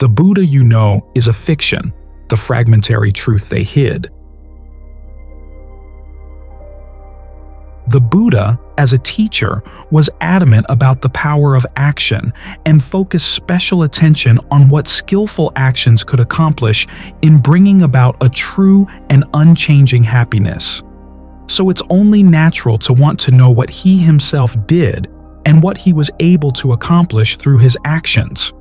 The Buddha you know is a fiction, the fragmentary truth they hid. The Buddha, as a teacher, was adamant about the power of action and focused special attention on what skillful actions could accomplish in bringing about a true and unchanging happiness. So it's only natural to want to know what he himself did and what he was able to accomplish through his actions.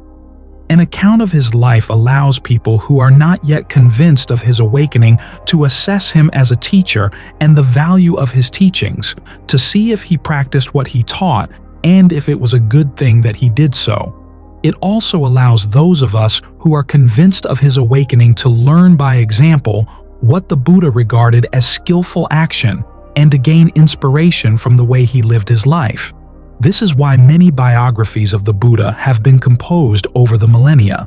An account of his life allows people who are not yet convinced of his awakening to assess him as a teacher and the value of his teachings, to see if he practiced what he taught and if it was a good thing that he did so. It also allows those of us who are convinced of his awakening to learn by example what the Buddha regarded as skillful action and to gain inspiration from the way he lived his life. This is why many biographies of the Buddha have been composed over the millennia.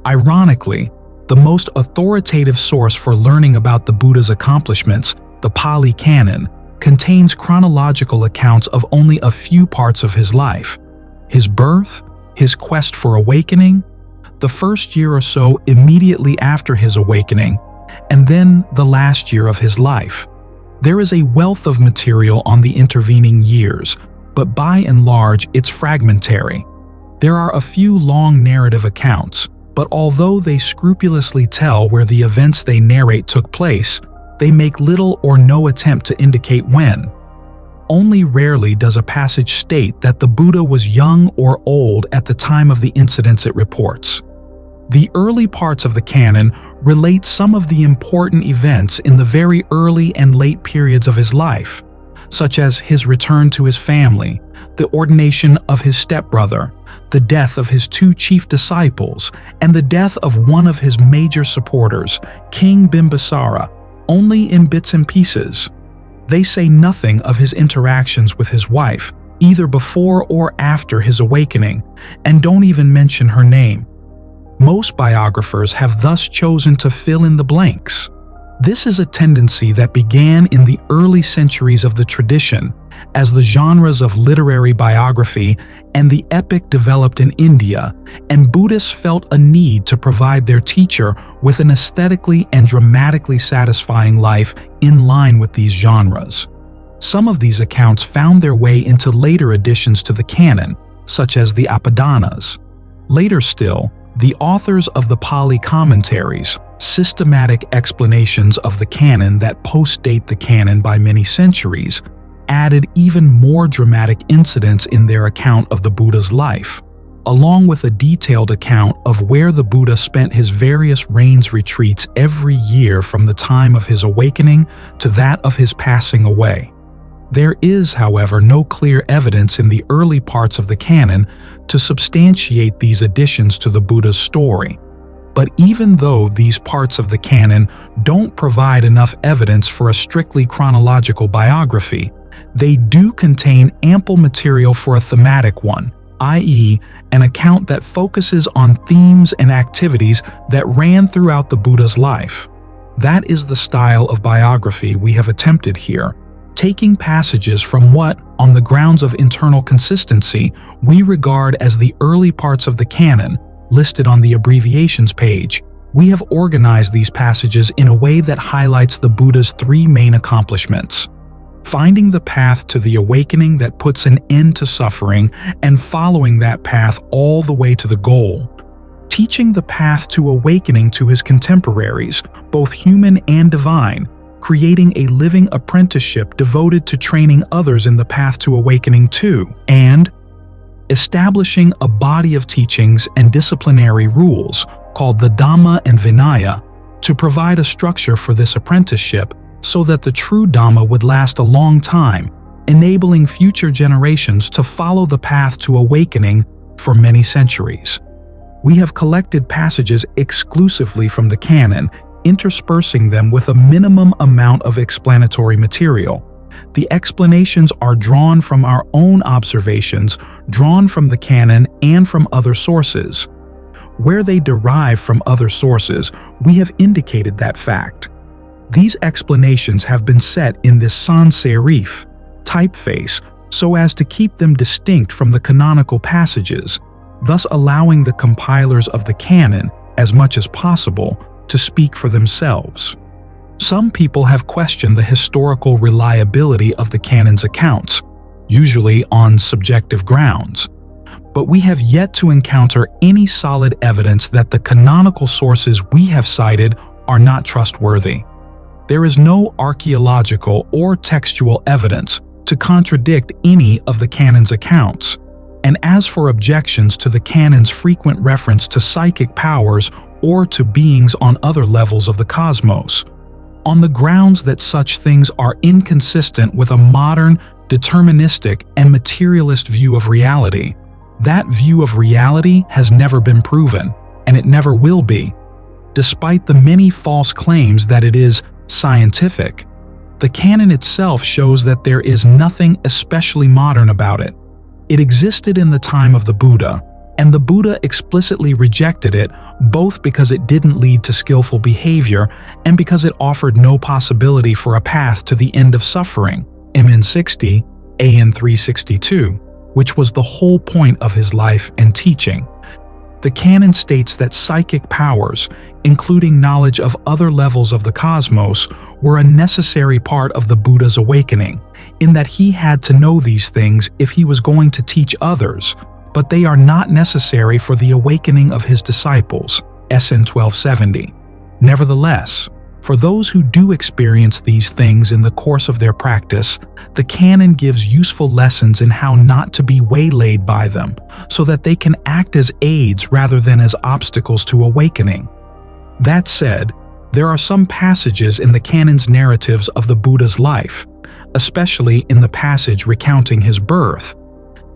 Ironically, the most authoritative source for learning about the Buddha's accomplishments, the Pāli Canon, contains chronological accounts of only a few parts of his life: his birth, his quest for awakening, the first year or so immediately after his awakening, and then the last year of his life. There is a wealth of material on the intervening years, but by and large it's fragmentary. There are a few long narrative accounts, but although they scrupulously tell where the events they narrate took place, they make little or no attempt to indicate when. Only rarely does a passage state that the Buddha was young or old at the time of the incidents it reports. The early parts of the canon relate some of the important events in the very early and late periods of his life, such as his return to his family, the ordination of his stepbrother, the death of his two chief disciples, and the death of one of his major supporters, King Bimbisara, only in bits and pieces. They say nothing of his interactions with his wife, either before or after his awakening, and don't even mention her name. Most biographers have thus chosen to fill in the blanks. This is a tendency that began in the early centuries of the tradition, as the genres of literary biography and the epic developed in India, and Buddhists felt a need to provide their teacher with an aesthetically and dramatically satisfying life in line with these genres. Some of these accounts found their way into later additions to the canon, such as the Abhidanas. Later still, the authors of the Pali commentaries, systematic explanations of the canon that postdate the canon by many centuries, added even more dramatic incidents in their account of the Buddha's life, along with a detailed account of where the Buddha spent his various rains retreats every year from the time of his awakening to that of his passing away. There is, however, no clear evidence in the early parts of the canon to substantiate these additions to the Buddha's story. But even though these parts of the canon don't provide enough evidence for a strictly chronological biography, they do contain ample material for a thematic one, i.e., an account that focuses on themes and activities that ran throughout the Buddha's life. That is the style of biography we have attempted here, taking passages from what, on the grounds of internal consistency, we regard as the early parts of the canon, listed on the abbreviations page. We have organized these passages in a way that highlights the Buddha's three main accomplishments: finding the path to the awakening that puts an end to suffering and following that path all the way to the goal; teaching the path to awakening to his contemporaries, both human and divine, creating a living apprenticeship devoted to training others in the path to awakening too; and establishing a body of teachings and disciplinary rules called the Dhamma and Vinaya to provide a structure for this apprenticeship so that the true Dhamma would last a long time, enabling future generations to follow the path to awakening for many centuries. We have collected passages exclusively from the canon, interspersing them with a minimum amount of explanatory material. The explanations are drawn from our own observations, drawn from the canon and from other sources. Where they derive from other sources, we have indicated that fact. These explanations have been set in this sans serif typeface so as to keep them distinct from the canonical passages. thus allowing the compilers of the canon, as much as possible, to speak for themselves. Some people have questioned the historical reliability of the canon's accounts, usually on subjective grounds. But we have yet to encounter any solid evidence that the canonical sources we have cited are not trustworthy. There is no archaeological or textual evidence to contradict any of the canon's accounts. And as for objections to the canon's frequent reference to psychic powers or to beings on other levels of the cosmos, on the grounds that such things are inconsistent with a modern, deterministic, and materialist view of reality, that view of reality has never been proven, and it never will be. Despite the many false claims that it is scientific, the canon itself shows that there is nothing especially modern about it. It existed in the time of the Buddha, and the Buddha explicitly rejected it both because it didn't lead to skillful behavior and because it offered no possibility for a path to the end of suffering, MN 60, AN 362, which was the whole point of his life and teaching. The canon states that psychic powers, including knowledge of other levels of the cosmos, were a necessary part of the Buddha's awakening, in that he had to know these things if he was going to teach others, but they are not necessary for the awakening of his disciples, SN 1270. Nevertheless, for those who do experience these things in the course of their practice, the canon gives useful lessons in how not to be waylaid by them, so that they can act as aids rather than as obstacles to awakening. That said, there are some passages in the canon's narratives of the Buddha's life, especially in the passage recounting his birth,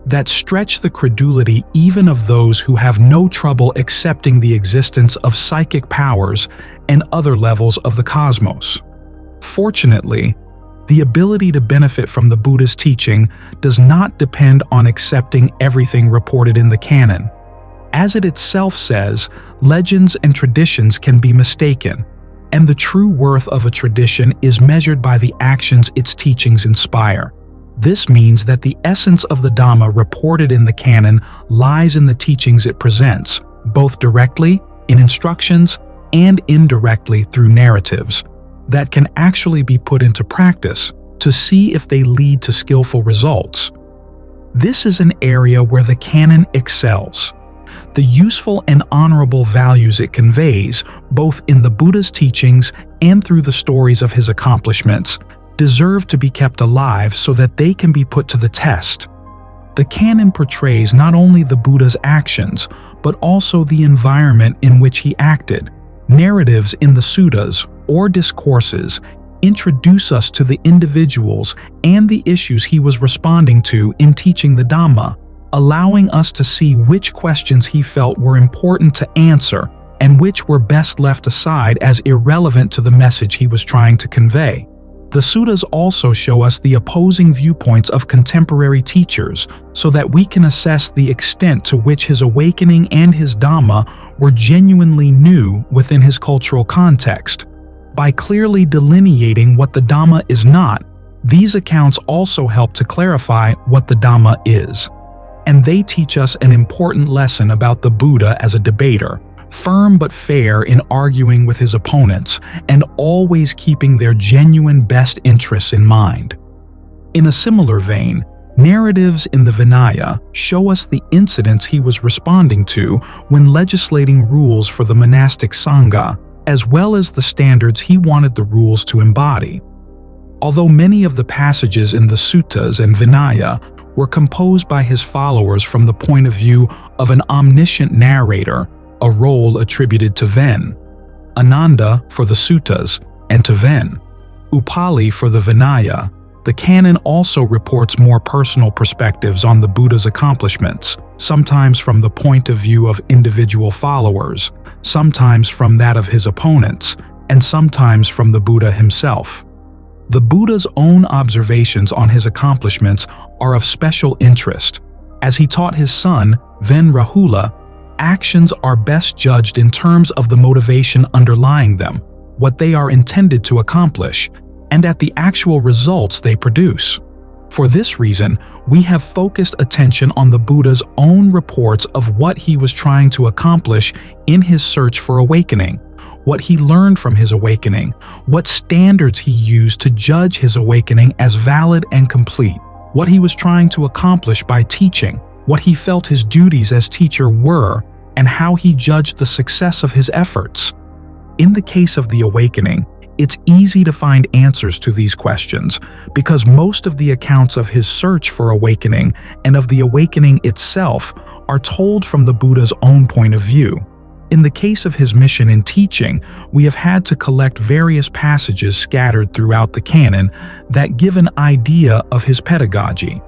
that stretch the credulity even of those who have no trouble accepting the existence of psychic powers and other levels of the cosmos. Fortunately, the ability to benefit from the Buddha's teaching does not depend on accepting everything reported in the canon. As it itself says, legends and traditions can be mistaken, and the true worth of a tradition is measured by the actions its teachings inspire. This means that the essence of the Dhamma reported in the canon lies in the teachings it presents, both directly, in instructions, and indirectly through narratives, that can actually be put into practice to see if they lead to skillful results. This is an area where the canon excels. The useful and honorable values it conveys, both in the Buddha's teachings and through the stories of his accomplishments, deserve to be kept alive so that they can be put to the test. The canon portrays not only the Buddha's actions, but also the environment in which he acted. Narratives in the suttas, or discourses, introduce us to the individuals and the issues he was responding to in teaching the Dhamma, allowing us to see which questions he felt were important to answer and which were best left aside as irrelevant to the message he was trying to convey. The suttas also show us the opposing viewpoints of contemporary teachers so that we can assess the extent to which his awakening and his Dhamma were genuinely new within his cultural context. By clearly delineating what the Dhamma is not, these accounts also help to clarify what the Dhamma is. And they teach us an important lesson about the Buddha as a debater, firm but fair in arguing with his opponents, and always keeping their genuine best interests in mind. In a similar vein, narratives in the Vinaya show us the incidents he was responding to when legislating rules for the monastic Sangha, as well as the standards he wanted the rules to embody. Although many of the passages in the Suttas and Vinaya were composed by his followers from the point of view of an omniscient narrator, a role attributed to Ven, Ananda for the Suttas, and to Ven, Upali for the Vinaya, the canon also reports more personal perspectives on the Buddha's accomplishments, sometimes from the point of view of individual followers, sometimes from that of his opponents, and sometimes from the Buddha himself. The Buddha's own observations on his accomplishments are of special interest. As he taught his son, Ven Rahula, actions are best judged in terms of the motivation underlying them, what they are intended to accomplish, and at the actual results they produce. For this reason, we have focused attention on the Buddha's own reports of what he was trying to accomplish in his search for awakening, what he learned from his awakening, what standards he used to judge his awakening as valid and complete, what he was trying to accomplish by teaching, what he felt his duties as teacher were, and how he judged the success of his efforts. In the case of the awakening, it's easy to find answers to these questions because most of the accounts of his search for awakening and of the awakening itself are told from the Buddha's own point of view. In the case of his mission in teaching, we have had to collect various passages scattered throughout the canon that give an idea of his pedagogy,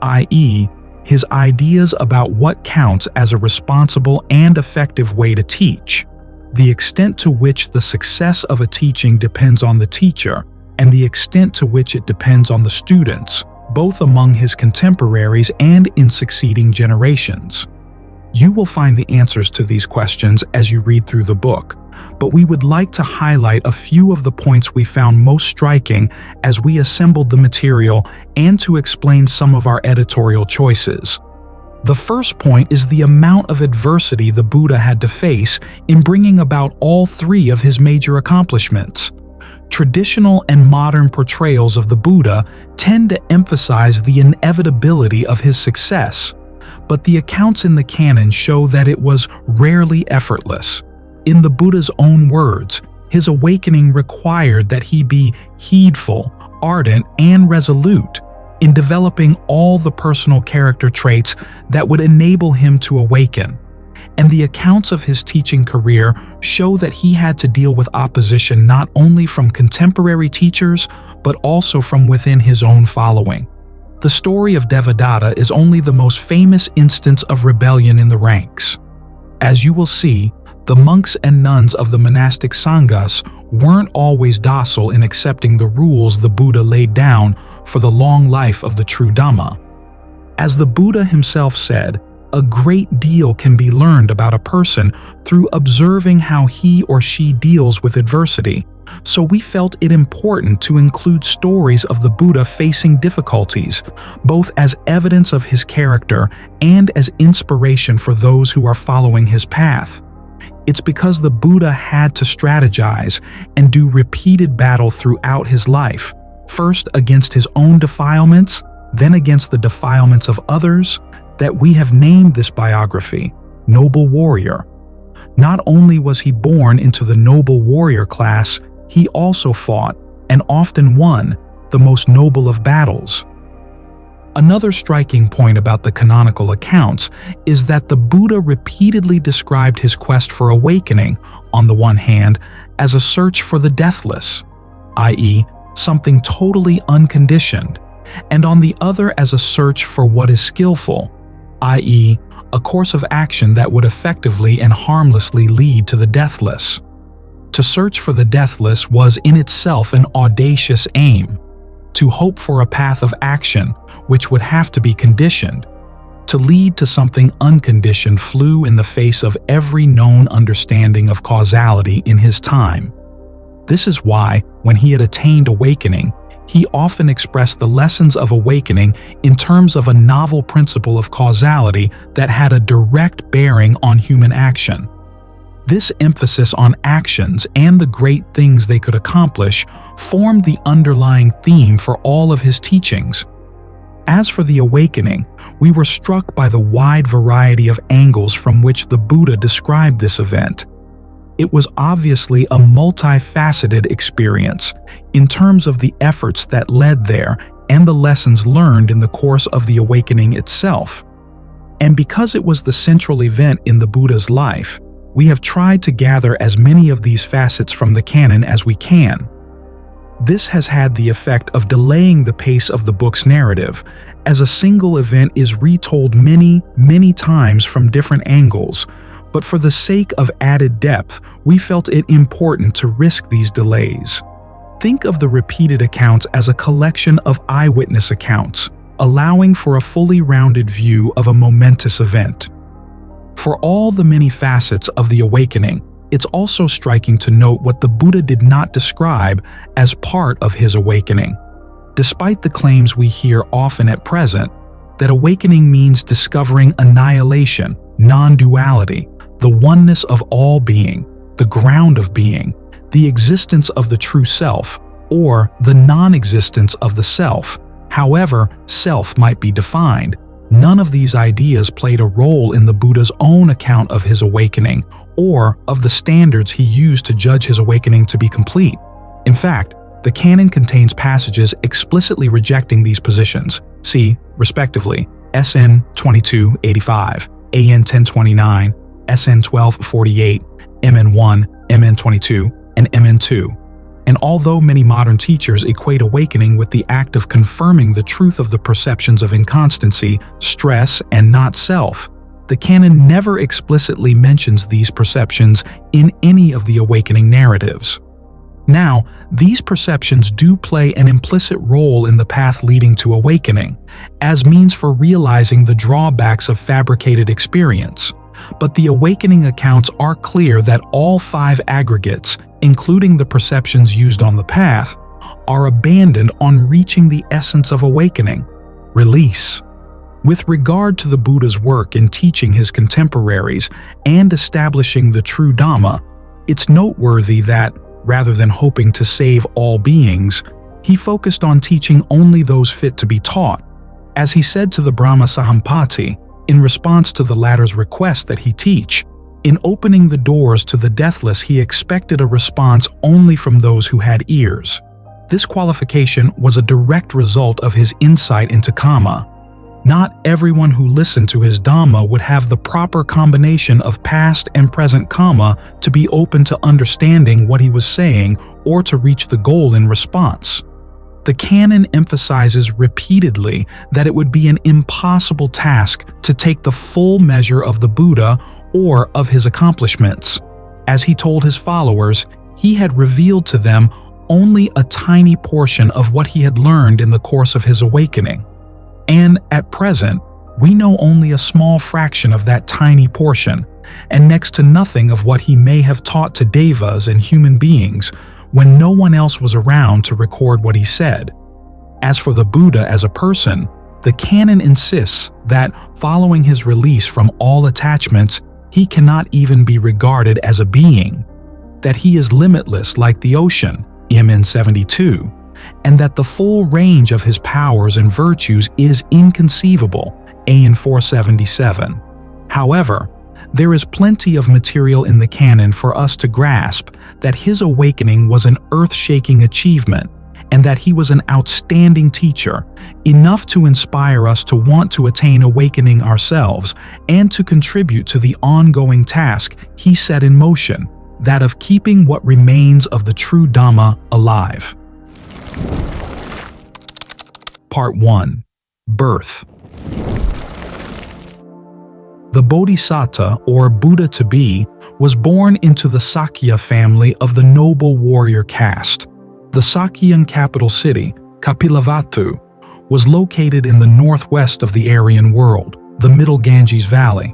i.e., his ideas about what counts as a responsible and effective way to teach, the extent to which the success of a teaching depends on the teacher, and the extent to which it depends on the students, both among his contemporaries and in succeeding generations. You will find the answers to these questions as you read through the book, but we would like to highlight a few of the points we found most striking as we assembled the material and to explain some of our editorial choices. The first point is the amount of adversity the Buddha had to face in bringing about all three of his major accomplishments. Traditional and modern portrayals of the Buddha tend to emphasize the inevitability of his success, but the accounts in the canon show that it was rarely effortless. In the Buddha's own words, his awakening required that he be heedful, ardent, and resolute in developing all the personal character traits that would enable him to awaken. And the accounts of his teaching career show that he had to deal with opposition not only from contemporary teachers, but also from within his own following. The story of Devadatta is only the most famous instance of rebellion in the ranks. As you will see, the monks and nuns of the monastic Sanghas weren't always docile in accepting the rules the Buddha laid down for the long life of the true Dhamma. As the Buddha himself said, a great deal can be learned about a person through observing how he or she deals with adversity, so we felt it important to include stories of the Buddha facing difficulties, both as evidence of his character and as inspiration for those who are following his path. It's because the Buddha had to strategize and do repeated battle throughout his life, first against his own defilements, then against the defilements of others, that we have named this biography, Noble Warrior. Not only was he born into the noble warrior class, he also fought, and often won, the most noble of battles. Another striking point about the canonical accounts is that the Buddha repeatedly described his quest for awakening, on the one hand, as a search for the deathless, i.e., something totally unconditioned, and on the other as a search for what is skillful, i.e., a course of action that would effectively and harmlessly lead to the deathless. To search for the deathless was in itself an audacious aim. To hope for a path of action, which would have to be conditioned, to lead to something unconditioned flew in the face of every known understanding of causality in his time. This is why, when he had attained awakening, he often expressed the lessons of awakening in terms of a novel principle of causality that had a direct bearing on human action. This emphasis on actions and the great things they could accomplish formed the underlying theme for all of his teachings. As for the awakening, we were struck by the wide variety of angles from which the Buddha described this event. It was obviously a multifaceted experience in terms of the efforts that led there and the lessons learned in the course of the awakening itself. And because it was the central event in the Buddha's life, we have tried to gather as many of these facets from the canon as we can. This has had the effect of delaying the pace of the book's narrative, as a single event is retold many, many times from different angles, but for the sake of added depth, we felt it important to risk these delays. Think of the repeated accounts as a collection of eyewitness accounts, allowing for a fully rounded view of a momentous event. For all the many facets of the awakening, it's also striking to note what the Buddha did not describe as part of his awakening. despite the claims we hear often at present that awakening means discovering annihilation, non-duality, the oneness of all being, the ground of being, the existence of the true self, or the non-existence of the self, however self might be defined. None of these ideas played a role in the Buddha's own account of his awakening or of the standards he used to judge his awakening to be complete. In fact, the canon contains passages explicitly rejecting these positions. See, respectively, SN 2285, AN 1029, SN 1248, MN 1, MN 22, and MN 2. And although many modern teachers equate awakening with the act of confirming the truth of the perceptions of inconstancy, stress, and not self, the canon never explicitly mentions these perceptions in any of the awakening narratives. Now, these perceptions do play an implicit role in the path leading to awakening, as means for realizing the drawbacks of fabricated experience. But the awakening accounts are clear that all 5 aggregates, including the perceptions used on the path, are abandoned on reaching the essence of awakening, release. With regard to the Buddha's work in teaching his contemporaries and establishing the true Dhamma, it's noteworthy that, rather than hoping to save all beings, he focused on teaching only those fit to be taught. As he said to the Brahma Sahampati, in response to the latter's request that he teach, in opening the doors to the deathless he expected a response only from those who had ears. This qualification was a direct result of his insight into karma. Not everyone who listened to his Dhamma would have the proper combination of past and present karma to be open to understanding what he was saying or to reach the goal in response. The canon emphasizes repeatedly that it would be an impossible task to take the full measure of the Buddha or of his accomplishments. As he told his followers, he had revealed to them only a tiny portion of what he had learned in the course of his awakening. And at present, we know only a small fraction of that tiny portion, and next to nothing of what he may have taught to devas and human beings when no one else was around to record what he said. As for the Buddha as a person, the canon insists that, following his release from all attachments, he cannot even be regarded as a being, that he is limitless like the ocean, MN 72, and that the full range of his powers and virtues is inconceivable, AN 477. However, there is plenty of material in the canon for us to grasp that his awakening was an earth-shaking achievement and that he was an outstanding teacher, enough to inspire us to want to attain awakening ourselves and to contribute to the ongoing task he set in motion, that of keeping what remains of the true Dhamma alive. Part 1. Birth. The Bodhisattva, or Buddha-to-be, was born into the Sakya family of the noble warrior caste. The Sakyan capital city, Kapilavatthu, was located in the northwest of the Aryan world, the Middle Ganges Valley.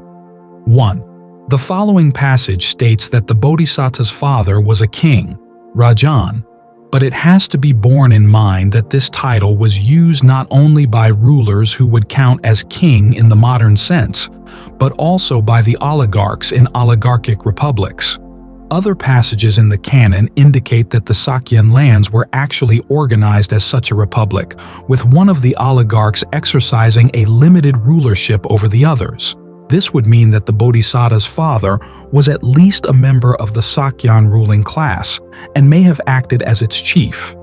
1. The following passage states that the Bodhisattva's father was a king, Rajan, but it has to be borne in mind that this title was used not only by rulers who would count as king in the modern sense, but also by the oligarchs in oligarchic republics. Other passages in the canon indicate that the Sakyan lands were actually organized as such a republic, with one of the oligarchs exercising a limited rulership over the others. This would mean that the Bodhisattva's father was at least a member of the Sakyan ruling class and may have acted as its chief.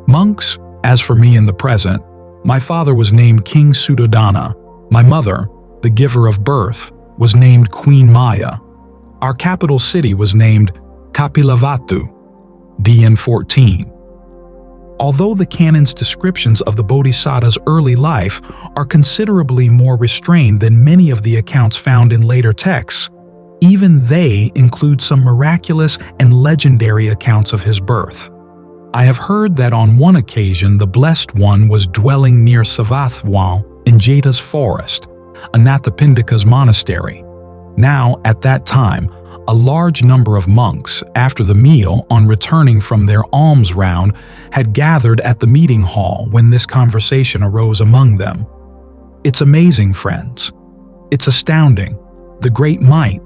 Monks, as for me in the present, my father was named King Suddhodana. My mother, the giver of birth, was named Queen Maya. Our capital city was named Kapilavatthu, DN 14. Although the canon's descriptions of the Bodhisattva's early life are considerably more restrained than many of the accounts found in later texts, even they include some miraculous and legendary accounts of his birth. I have heard that on one occasion the Blessed One was dwelling near Savathwal in Jeta's forest, Anathapindika's monastery. Now, at that time, a large number of monks, after the meal, on returning from their alms round, had gathered at the meeting hall when this conversation arose among them. It's amazing, friends. It's astounding, the great might,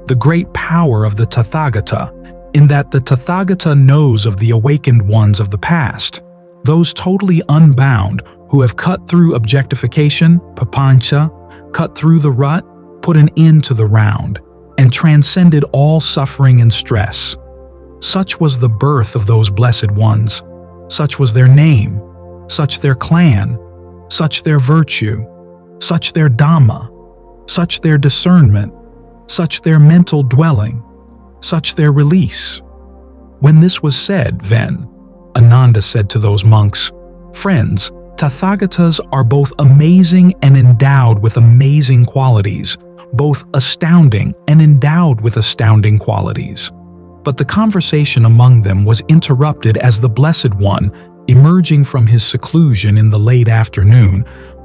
the great power of the Tathagata, in that the Tathagata knows of the awakened ones of the past, those totally unbound who have cut through objectification, papancha, cut through the rut, put an end to the round, and transcended all suffering and stress. Such was the birth of those blessed ones, such was their name, such their clan, such their virtue, such their Dhamma, such their discernment, such their mental dwelling, such their release. When this was said, then, Ananda said to those monks, "Friends, Tathagatas are both amazing and endowed with amazing qualities, both astounding and endowed with astounding qualities." But the conversation among them was interrupted as the Blessed One, emerging from his seclusion in the late afternoon,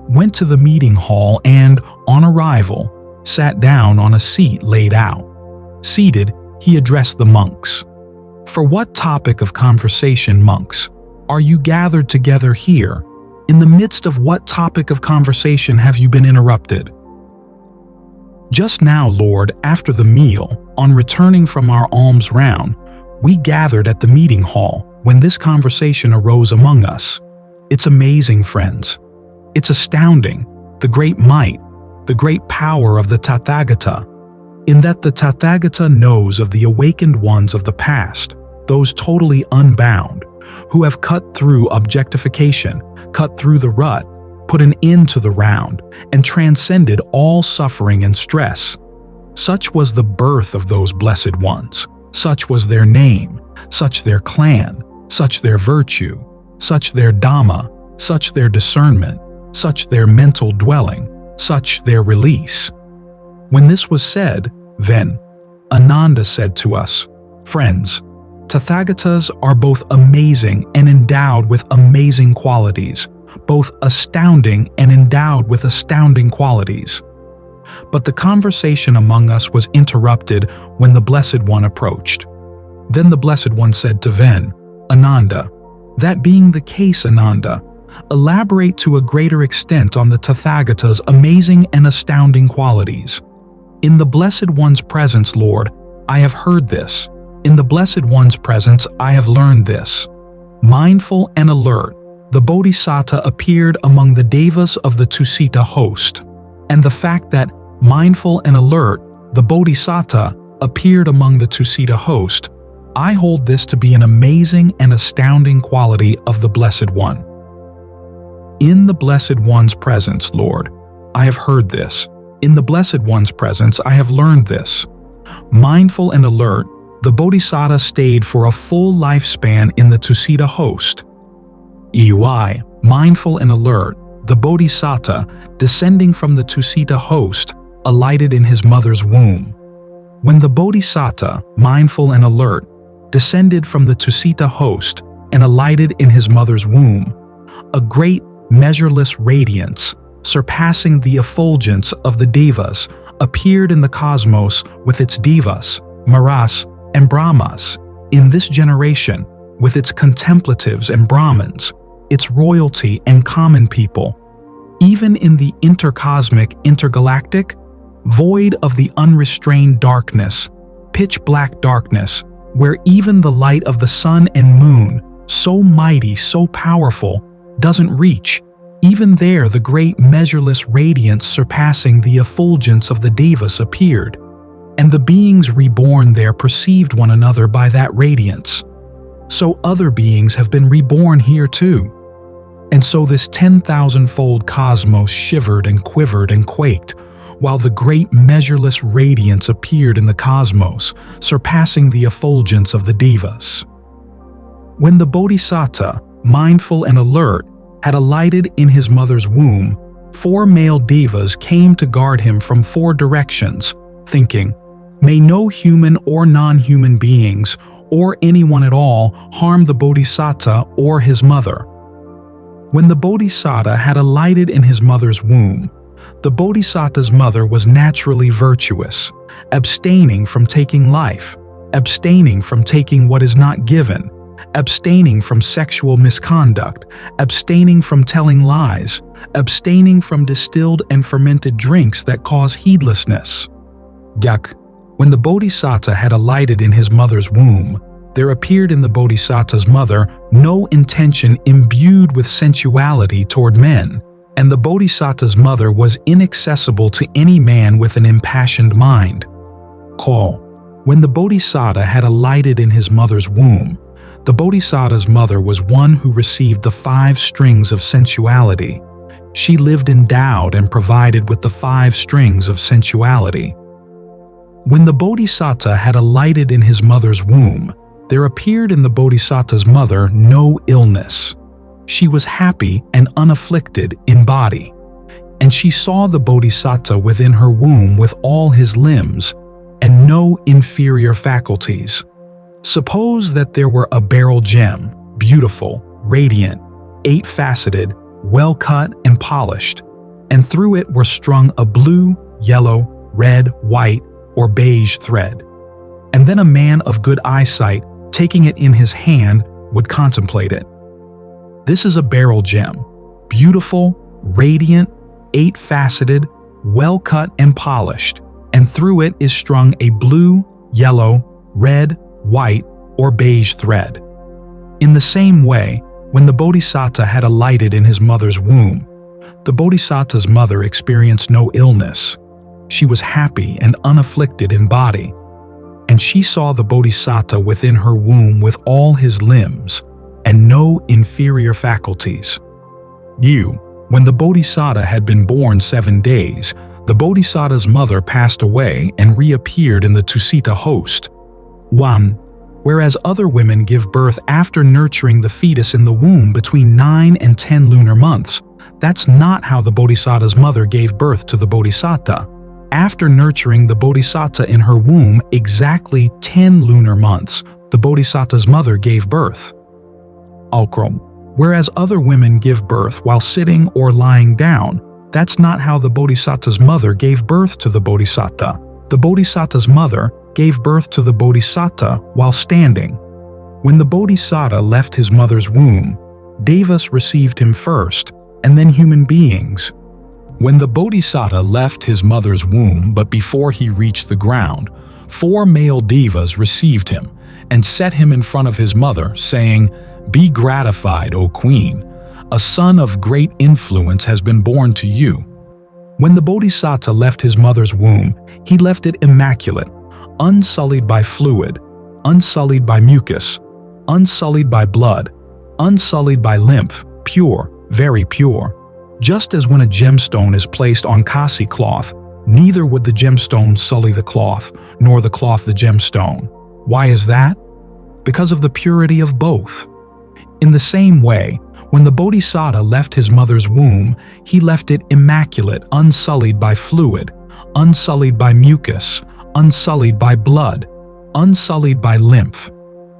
went to the meeting hall and, on arrival, sat down on a seat laid out. Seated, he addressed the monks. "For what topic of conversation, monks, are you gathered together here? In the midst of what topic of conversation have you been interrupted?" "Just now, Lord, after the meal, on returning from our alms round, we gathered at the meeting hall when this conversation arose among us. It's amazing, friends. It's astounding, the great might, the great power of the Tathagata, in that the Tathagata knows of the awakened ones of the past, those totally unbound, who have cut through objectification, cut through the rut, put an end to the round, and transcended all suffering and stress. Such was the birth of those blessed ones, such was their name, such their clan, such their virtue, such their Dhamma, such their discernment, such their mental dwelling, such their release." When this was said, then, Ananda said to us, "Friends, Tathagatas are both amazing and endowed with amazing qualities, both astounding and endowed with astounding qualities." But the conversation among us was interrupted when the Blessed One approached. Then the Blessed One said to Ven, "Ananda, that being the case, Ananda, elaborate to a greater extent on the Tathagata's amazing and astounding qualities." "In the Blessed One's presence, Lord, I have heard this. In the Blessed One's presence, I have learned this. Mindful and alert, the Bodhisattva appeared among the devas of the Tusita host. And the fact that, mindful and alert, the Bodhisattva appeared among the Tusita host, I hold this to be an amazing and astounding quality of the Blessed One. In the Blessed One's presence, Lord, I have heard this. In the Blessed One's presence, I have learned this. Mindful and alert, the Bodhisattva stayed for a full lifespan in the Tusita host. EY, mindful and alert, the Bodhisattva, descending from the Tusita host, alighted in his mother's womb. When the Bodhisattva, mindful and alert, descended from the Tusita host and alighted in his mother's womb, a great, measureless radiance, surpassing the effulgence of the devas, appeared in the cosmos with its devas, maras, and brahmas, in this generation, with its contemplatives and brahmins, its royalty and common people, even in the intercosmic intergalactic, void of the unrestrained darkness, pitch-black darkness, where even the light of the sun and moon, so mighty, so powerful, doesn't reach. Even there the great measureless radiance surpassing the effulgence of the devas appeared, and the beings reborn there perceived one another by that radiance. So other beings have been reborn here too. And so this 10,000-fold cosmos shivered and quivered and quaked, while the great measureless radiance appeared in the cosmos, surpassing the effulgence of the devas. When the Bodhisattva, mindful and alert, had alighted in his mother's womb, 4 male devas came to guard him from 4 directions, thinking, "May no human or non-human beings, or anyone at all, harm the Bodhisattva or his mother." When the Bodhisattva had alighted in his mother's womb, The Bodhisattva's mother was naturally virtuous, abstaining from taking life, abstaining from taking what is not given, abstaining from sexual misconduct, abstaining from telling lies, abstaining from distilled and fermented drinks that cause heedlessness. Gyak. When the Bodhisattva had alighted in his mother's womb, there appeared in the Bodhisattva's mother no intention imbued with sensuality toward men, and the Bodhisattva's mother was inaccessible to any man with an impassioned mind. Call. When the Bodhisattva had alighted in his mother's womb, the Bodhisattva's mother was one who received the 5 strings of sensuality. She lived endowed and provided with the 5 strings of sensuality. When the Bodhisattva had alighted in his mother's womb, there appeared in the Bodhisattva's mother no illness. She was happy and unafflicted in body, and she saw the Bodhisattva within her womb with all his limbs and no inferior faculties. Suppose that there were a beryl gem, beautiful, radiant, 8-faceted, well-cut and polished, and through it were strung a blue, yellow, red, white, or beige thread. And then a man of good eyesight, taking it in his hand, would contemplate it. This is a beryl gem, beautiful, radiant, 8-faceted, well-cut and polished, and through it is strung a blue, yellow, red, white, or beige thread. In the same way, when the Bodhisattva had alighted in his mother's womb, the Bodhisattva's mother experienced no illness. She was happy and unafflicted in body, and she saw the Bodhisattva within her womb with all his limbs and no inferior faculties. When the Bodhisattva had been born 7 days, the Bodhisattva's mother passed away and reappeared in the Tusita host. 1. Whereas other women give birth after nurturing the fetus in the womb between 9 and 10 lunar months, that's not how the Bodhisattva's mother gave birth to the Bodhisattva. After nurturing the Bodhisattva in her womb exactly 10 lunar months, the Bodhisattva's mother gave birth. Alkrom. Whereas other women give birth while sitting or lying down, that's not how the Bodhisattva's mother gave birth to the Bodhisattva. The Bodhisattva's mother gave birth to the Bodhisattva while standing. When the Bodhisattva left his mother's womb, Devas received him first, and then human beings. When the Bodhisattva left his mother's womb, but before he reached the ground, 4 male devas received him and set him in front of his mother, saying, "Be gratified, O Queen. A son of great influence has been born to you." When the Bodhisattva left his mother's womb, he left it immaculate, unsullied by fluid, unsullied by mucus, unsullied by blood, unsullied by lymph, pure, very pure. Just as when a gemstone is placed on kasi cloth, neither would the gemstone sully the cloth, nor the cloth the gemstone. Why is that? Because of the purity of both. In the same way, when the Bodhisattva left his mother's womb, he left it immaculate, unsullied by fluid, unsullied by mucus, unsullied by blood, unsullied by lymph,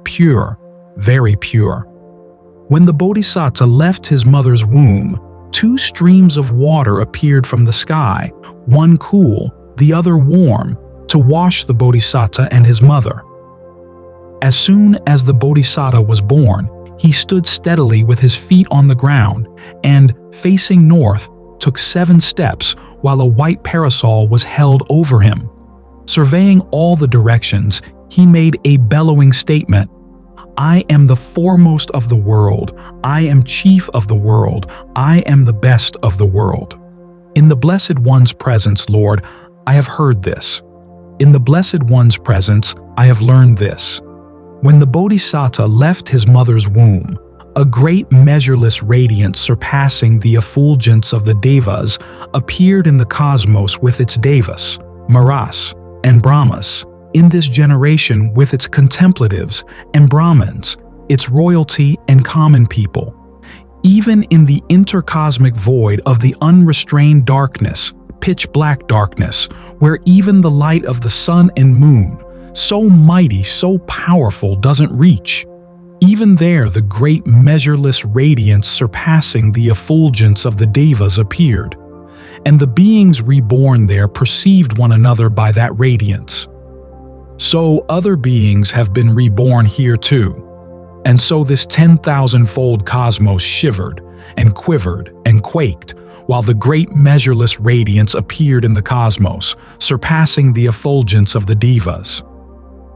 pure, very pure. When the Bodhisattva left his mother's womb, 2 streams of water appeared from the sky, one cool, the other warm, to wash the Bodhisattva and his mother. As soon as the Bodhisattva was born, he stood steadily with his feet on the ground and, facing north, took 7 steps while a white parasol was held over him. Surveying all the directions, he made a bellowing statement, "I am the foremost of the world. I am chief of the world. I am the best of the world. In the Blessed One's presence, Lord, I have heard this. In the Blessed One's presence, I have learned this." When the Bodhisattva left his mother's womb, a great measureless radiance surpassing the effulgence of the Devas appeared in the cosmos with its Devas, Maras, and Brahmas, in this generation with its contemplatives and Brahmins, its royalty and common people. Even in the intercosmic void of the unrestrained darkness, pitch-black darkness, where even the light of the sun and moon, so mighty, so powerful, doesn't reach. Even there, the great measureless radiance surpassing the effulgence of the Devas appeared. and the beings reborn there perceived one another by that radiance. So other beings have been reborn here too. And so this 10,000-fold cosmos shivered and quivered and quaked, while the great measureless radiance appeared in the cosmos, surpassing the effulgence of the devas.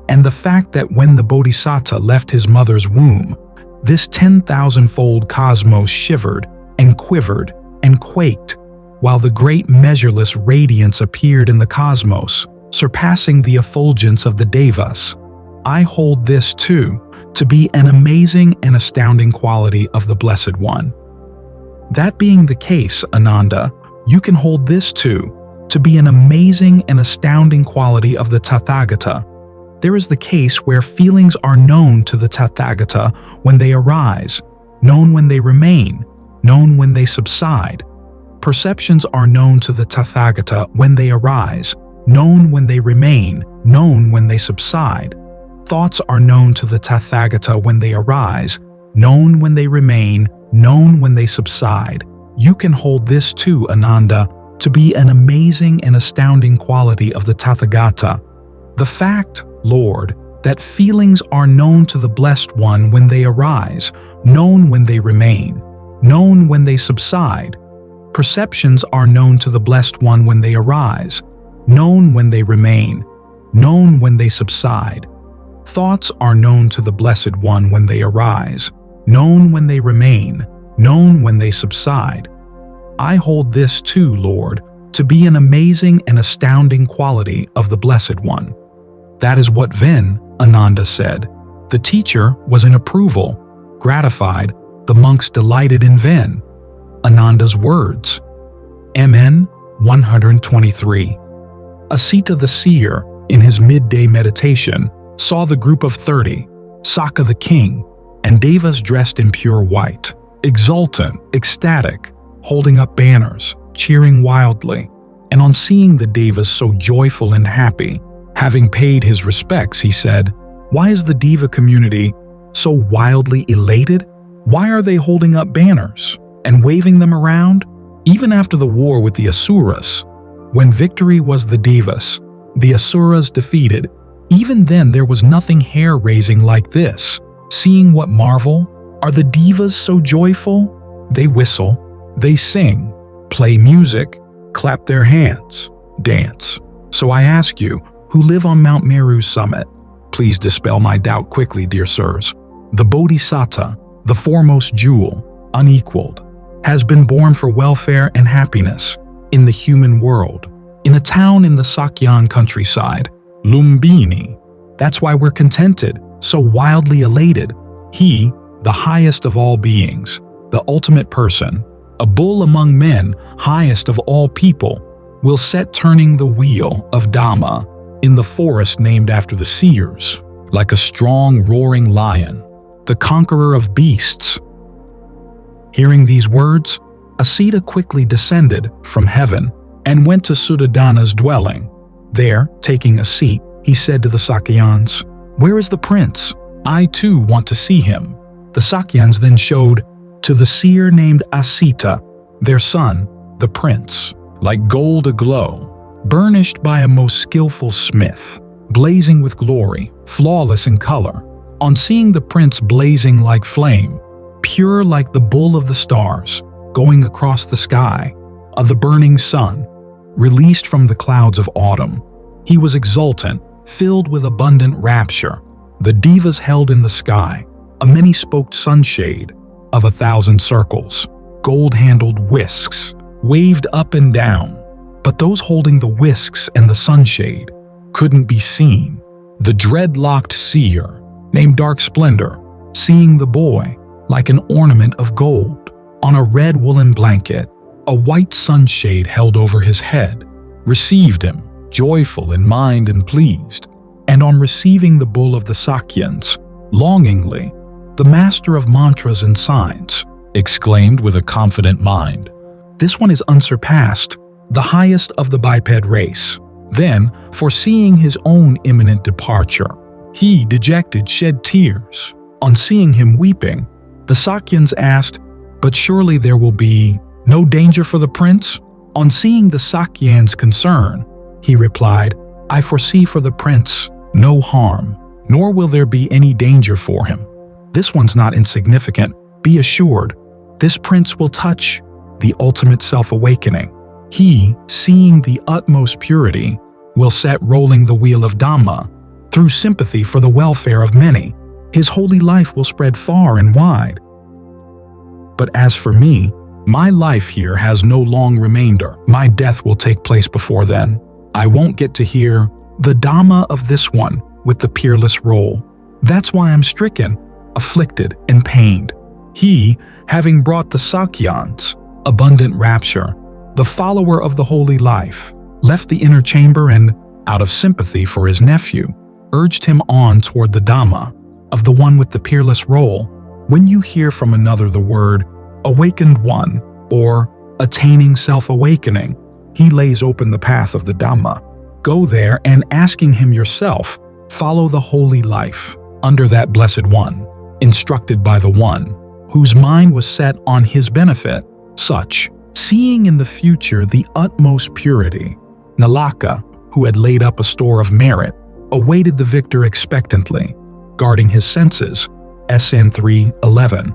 And the fact that when the Bodhisattva left his mother's womb, this 10,000-fold cosmos shivered and quivered and quaked, while the great measureless radiance appeared in the cosmos, surpassing the effulgence of the devas. I hold this, too, to be an amazing and astounding quality of the Blessed One. That being the case, Ananda, you can hold this, too, to be an amazing and astounding quality of the Tathagata. There is the case where feelings are known to the Tathagata when they arise, known when they remain, known when they subside. Perceptions are known to the Tathagata when they arise, known when they remain, known when they subside. Thoughts are known to the Tathagata when they arise, known when they remain, known when they subside. You can hold this too, Ananda, to be an amazing and astounding quality of the Tathagata. The fact, Lord, that feelings are known to the Blessed One when they arise, known when they remain, known when they subside. Perceptions are known to the Blessed One when they arise, known when they remain, known when they subside. Thoughts are known to the Blessed One when they arise, known when they remain, known when they subside. I hold this too, Lord, to be an amazing and astounding quality of the Blessed One. That is what Ven, Ananda said. The teacher was in approval, gratified, the monks delighted in Ven, Ananda's words. MN 123. Asita the seer, in his midday meditation, saw the group of 30, Sakka the king, and devas dressed in pure white, exultant, ecstatic, holding up banners, cheering wildly. And on seeing the devas so joyful and happy, having paid his respects, he said, "Why is the deva community so wildly elated? Why are they holding up banners and waving them around? Even after the war with the Asuras, when victory was the devas, the Asuras defeated, even then there was nothing hair-raising like this. Seeing what marvel? Are the devas so joyful? They whistle, they sing, play music, clap their hands, dance. So I ask you, who live on Mount Meru's summit, please dispel my doubt quickly, dear sirs. The Bodhisattva, the foremost jewel, unequaled, has been born for welfare and happiness in the human world, in a town in the Sakyan countryside, Lumbini. That's why we're contented, so wildly elated. He, the highest of all beings, the ultimate person, a bull among men, highest of all people, will set turning the wheel of Dhamma in the forest named after the seers, like a strong roaring lion, the conqueror of beasts. Hearing these words, Asita quickly descended from heaven and went to Suddhodana's dwelling. There, taking a seat, he said to the Sakyans, "Where is the prince? I too want to see him." The Sakyans then showed to the seer named Asita, their son, the prince, like gold aglow, burnished by a most skillful smith, blazing with glory, flawless in color. On seeing the prince blazing like flame, pure like the bull of the stars, going across the sky, of the burning sun, released from the clouds of autumn, he was exultant, filled with abundant rapture. The devas held in the sky a many-spoked sunshade of 1,000 circles, gold-handled whisks, waved up and down, but those holding the whisks and the sunshade couldn't be seen. The dreadlocked seer, named Dark Splendor, seeing the boy like an ornament of gold on a red woolen blanket, a white sunshade held over his head, received him, joyful in mind and pleased. And on receiving the bull of the Sakyans, longingly, the master of mantras and signs exclaimed with a confident mind, "This one is unsurpassed, the highest of the biped race." Then, foreseeing his own imminent departure, he, dejected, shed tears. On seeing him weeping, the Sakyans asked, "But surely there will be no danger for the prince?" On seeing the Sakyan's concern, he replied, "I foresee for the prince no harm, nor will there be any danger for him. This one's not insignificant. Be assured, this prince will touch the ultimate self-awakening. He, seeing the utmost purity, will set rolling the wheel of Dhamma through sympathy for the welfare of many. His holy life will spread far and wide. But as for me, my life here has no long remainder. My death will take place before then. I won't get to hear the Dhamma of this one with the peerless roll. That's why I'm stricken, afflicted, and pained." He, having brought the Sakyans abundant rapture, the follower of the holy life, left the inner chamber and, out of sympathy for his nephew, urged him on toward the Dhamma of the one with the peerless roll. When you hear from another the word awakened one or attaining self-awakening, he lays open the path of the Dhamma. Go there and, asking him yourself, follow the holy life under that blessed one, instructed by the one whose mind was set on his benefit. Such, seeing in the future the utmost purity, Nalaka, who had laid up a store of merit, awaited the victor expectantly, guarding his senses. SN 3:11.